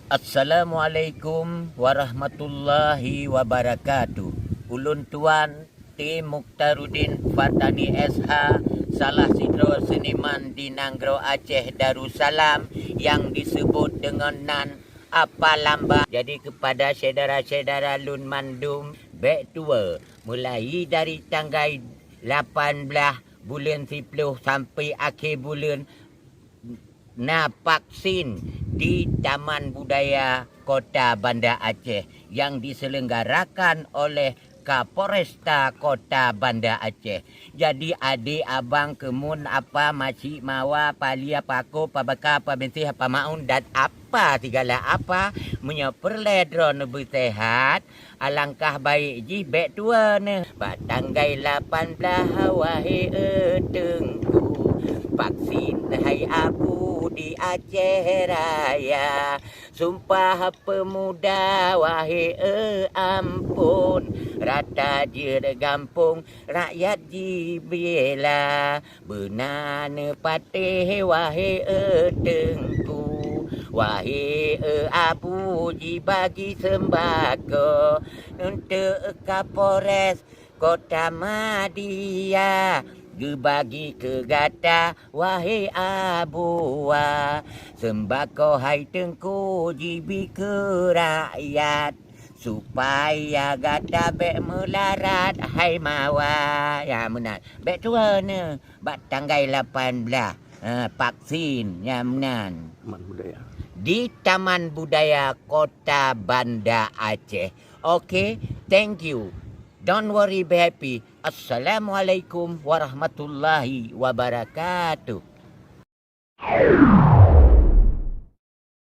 Assalamualaikum warahmatullahi wabarakatuh. Ulun Tuan T. Mukhtaruddin Fatani SH, salah sidro seniman di Nanggro Aceh Darussalam yang disebut dengan Nan apa lamba. Jadi kepada saudara-saudara Lun Mandum back tua mulai dari tanggal 18 bulan 10 sampai akhir bulan vaksin di Taman Budaya Kota Banda Aceh yang diselenggarakan oleh Kapolresta Kota Banda Aceh. Jadi adik abang kemun apa makcik mawa palia pako pabaka pabentih apa maun dan apa segala apa menyeperle drone bersehat alangkah baik ji bek tua ne tanggal 18 wahai etengku vaksin hai abu di Aceh Raya, sumpah pemuda wahai ampun, rata je gampung rakyat jibela, benane patih wahai tengku, wahai abu jibagi sembako untuk Kapolres Kota Madia. Gebagi ke gata wahai abua, sembako hai tengku jibi ke rakyat, supaya gata bek melarat hai mawa. Ya menang bek tua ne bak tanggal 18 vaksin ya menang di Taman Budaya Kota Banda Aceh. Okay, thank you. Don't worry, be happy. Assalamualaikum warahmatullahi wabarakatuh.